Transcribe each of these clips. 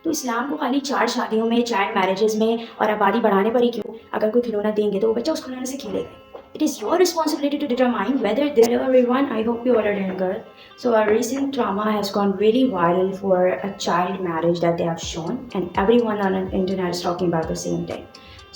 तो इस्लाम को खाली 4 शादियों में, चाइल्ड मैरिजेज़ में और आबादी बढ़ाने पर ही क्यों? अगर कोई खिलौना देंगे तो वो बच्चा उस खिलौने से खेलेगा। It is your responsibility to determine whether this. Hello everyone, I hope you all are doing good. So a recent drama has gone really viral for a child marriage that they have shown, and everyone on the internet is talking about the same thing.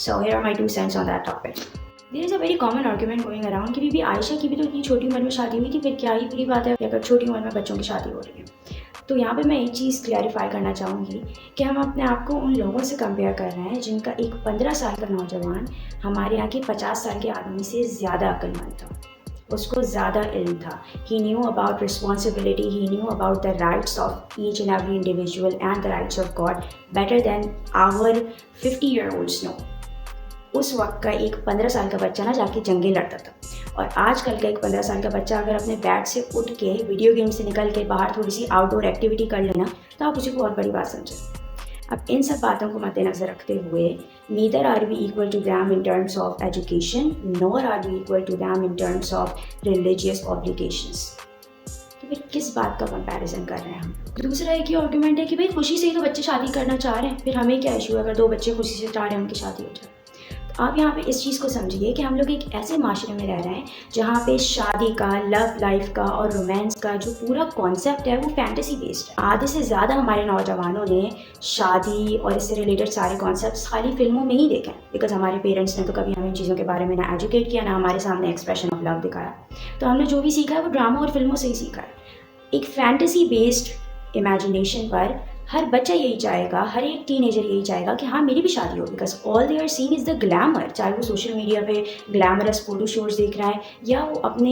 So here are my 2 cents on that topic. There is a very common argument going around कि बीबी आयशा की भी तो इतनी छोटी उम्र में शादी हुई थी, फिर क्या ही बुरी बात है अगर छोटी उम्र में बच्चों की शादी हो रही है। तो यहाँ पे मैं एक चीज़ क्लैरिफाई करना चाहूँगी कि हम अपने आप को उन लोगों से कंपेयर कर रहे हैं जिनका एक 15 साल का नौजवान हमारे यहाँ के 50 साल के आदमी से ज़्यादा अक्लमंद था, उसको ज़्यादा इल्म था। He knew about responsibility, he knew about the rights of each and every individual and the rights of God better than our 50-year-olds know. उस वक्त का एक 15 साल का बच्चा ना जाके जंगें लड़ता था, और आजकल का एक 15 साल का बच्चा अगर अपने बेड से उठ के वीडियो गेम से निकल के बाहर थोड़ी सी आउटडोर एक्टिविटी कर लेना तो आप उसे बहुत बड़ी बात समझें। अब इन सब बातों को मद्देनज़र रखते हुए neither are we equal to them in terms of education nor are we equal to them in terms of religious obligations. तो फिर किस बात का कंपैरिजन कर रहे हैं हम? दूसरा एक ही आर्गूमेंट है कि भाई खुशी से ही तो बच्चे शादी करना चाह रहे हैं, फिर हमें क्या इशू है अगर 2 बच्चे खुशी से चाह रहे हैं उनकी शादी हो जाए। आप यहाँ पे इस चीज़ को समझिए कि हम लोग एक ऐसे माशरे में रह रहे हैं जहाँ पे शादी का, लव लाइफ का और रोमांस का जो पूरा कॉन्सेप्ट है वो फैंटेसी बेस्ड है। आधे से ज़्यादा हमारे नौजवानों ने शादी और इससे रिलेटेड सारे कॉन्सेप्ट्स खाली फिल्मों में ही देखे हैं, बिकॉज हमारे पेरेंट्स ने तो कभी हमें इन चीज़ों के बारे में ना एजुकेट किया, ना हमारे सामने एक्सप्रेशन ऑफ लव दिखाया। तो हमने जो भी सीखा है वो ड्रामा और फिल्मों से ही सीखा है। एक फैंटेसी बेस्ड इमेजिनेशन पर हर बच्चा यही चाहेगा, हर एक टीनेजर यही चाहेगा कि हाँ मेरी भी शादी हो, because all they are seeing is the glamour. चाहे वो सोशल मीडिया पे ग्लैमरस फोटो शूट्स देख रहा है या वो अपने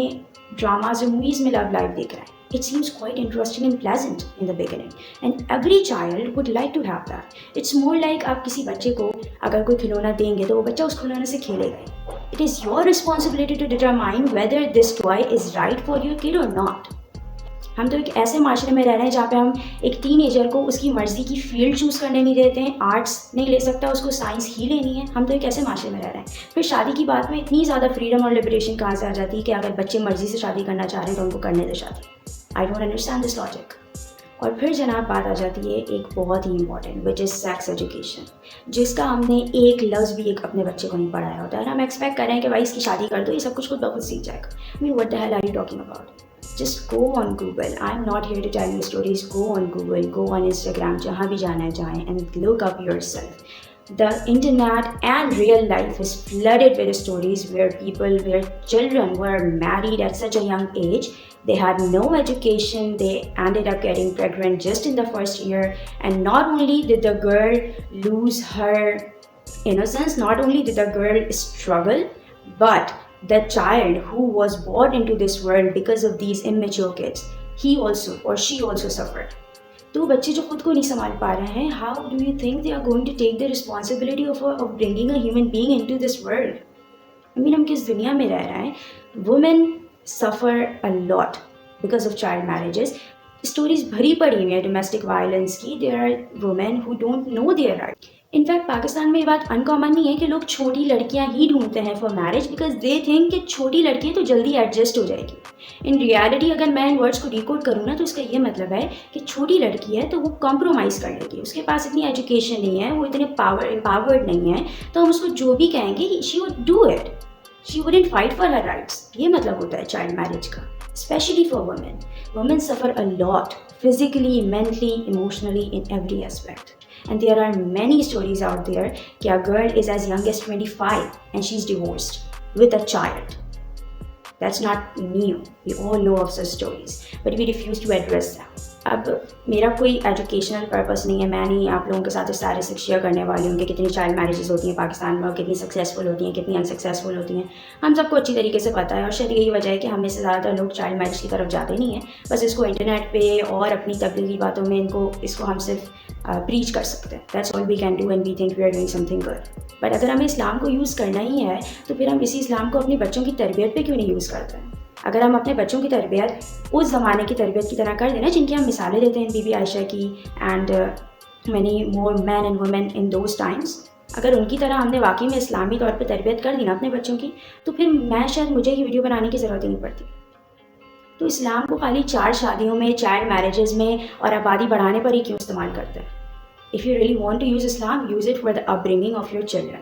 ड्रामाज और मूवीज़ में लव लाइफ देख रहा है। It seems quite interesting and pleasant in the beginning, and every child would like to have that. It's more like आप किसी बच्चे को अगर कोई खिलौना देंगे तो वो बच्चा उस खिलौने से खेलेगा। It is your responsibility to determine whether this toy is right for your kid or not. हम तो एक ऐसे माशरे में रह रहे हैं जहाँ पे हम एक टीनेजर को उसकी मर्ज़ी की फील्ड चूज़ करने नहीं देते हैं, आर्ट्स नहीं ले सकता, उसको साइंस ही लेनी है। हम तो एक ऐसे माशरे में रह रहे हैं। फिर शादी की बात में इतनी ज़्यादा फ्रीडम और लिबरेशन कहाँ से आ जाती है कि अगर बच्चे मर्ज़ी से शादी करना चाह रहे हैं तो उनको करने दे शादी। I don't understand this logic. और फिर जनाब बात आ जाती है एक बहुत ही important, which is sex education, जिसका हमने एक लफ्ज़ भी एक अपने बच्चे को नहीं पढ़ाया होता है। हम एक्सपेक्ट कर रहे हैं कि भाई इसकी शादी कर दो, ये सब कुछ खुद ब खुद सीख जाएगा। I mean what the hell are you talking about? Just go on Google. I'm not here to tell you stories. Go on Google, go on Instagram, जहाँ भी जाना है जाएं, and look up yourself. The internet and real life is flooded with stories where children were married at such a young age. They had no education. They ended up getting pregnant just in the first year. And not only did the girl lose her innocence, not only did the girl struggle, but the child who was born into this world because of these immature kids, he also or she also suffered. तो बच्चे जो खुद को नहीं संभाल पा रहे हैं, how do you think they are going to take the responsibility of bringing a human being into this world? I mean, हम किस दुनिया में रह रहे हैं? Women suffer a lot because of child marriages. Stories भरी पड़ी हुई है डोमेस्टिक वायलेंस की। There are women who don't know their right. In fact Pakistan में ये बात अनकॉमन नहीं है कि लोग छोटी लड़कियां ही ढूंढते हैं for marriage, because they think कि छोटी लड़की है तो जल्दी एडजस्ट हो जाएगी। इन रियलिटी अगर मैं इन वर्ड्स को डिकोड करूँ ना तो इसका ये मतलब है कि छोटी लड़की है तो वो कॉम्प्रोमाइज़ कर लेगी, उसके पास इतनी एजुकेशन नहीं है, वो इतने एम्पावर्ड नहीं है, तो हम उसको जो भी कहेंगे she would do it, she wouldn't fight for her rights. ये मतलब होता है चाइल्ड मैरिज का, especially for women. Women suffer a lot, physically, mentally, emotionally, in every aspect. And there are many stories out there that a girl is as young as 25 and she's divorced with a child. That's not new. We all know of such stories, but we refuse to address them. अब मेरा कोई educational purpose नहीं है, मैं नहीं आप लोगों के साथ सारे शेयर करने वाली हूँ कि कितनी चाइल्ड मैरिजेस होती हैं पाकिस्तान में और कितनी सक्सेसफुल होती हैं, कितनी अनसक्सेसफुल होती हैं। हम सबको अच्छी तरीके से पता है, और शायद यही वजह है कि हमें से ज़्यादातर लोग चाइल्ड मैरिज की तरफ जाते नहीं हैं। बस इसको इंटरनेट पे और अपनी तबलीगी बातों में इसको हम सिर्फ प्रीच कर सकते हैं। That's all we can do and we think we are doing something good. But अगर हमें इस्लाम को यूज़ करना ही है तो फिर हम इसी इस्लाम को अपनी बच्चों की तरबियत पे क्यों नहीं यूज़ करते हैं? अगर हम अपने बच्चों की तरबियत उस ज़माने की तरबियत की तरह कर देना जिनकी हम मिसालें देते हैं बीबी आयशा की and many more man and women in those times, अगर उनकी तरह हमने वाकई में इस्लामी तौर पे तरबियत कर दी ना अपने बच्चों की, तो फिर मुझे ये वीडियो बनाने की ज़रूरत ही नहीं पड़ती। तो इस्लाम को खाली 4 शादियों में, चाइल्ड मैरिजेज़ में और आबादी बढ़ाने पर ही क्यों इस्तेमाल करते हैं? If you really want to use Islam, use it for the upbringing of your children.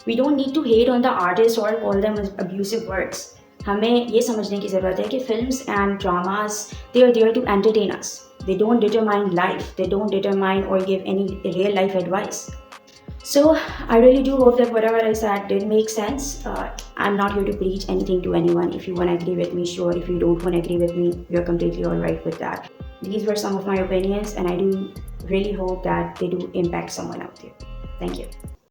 We don't need to hate on the artists or call them abusive words. हमें ये समझने की ज़रूरत है कि films and dramas, they are there to entertain us. They don't determine life. They don't determine or give any real life advice. So I really do hope that whatever I said did make sense. I'm not here to preach anything to anyone. If you want to agree with me, sure. If you don't want to agree with me, you're completely alright with that. These were some of my opinions, and I do really hope that they do impact someone out there. Thank you.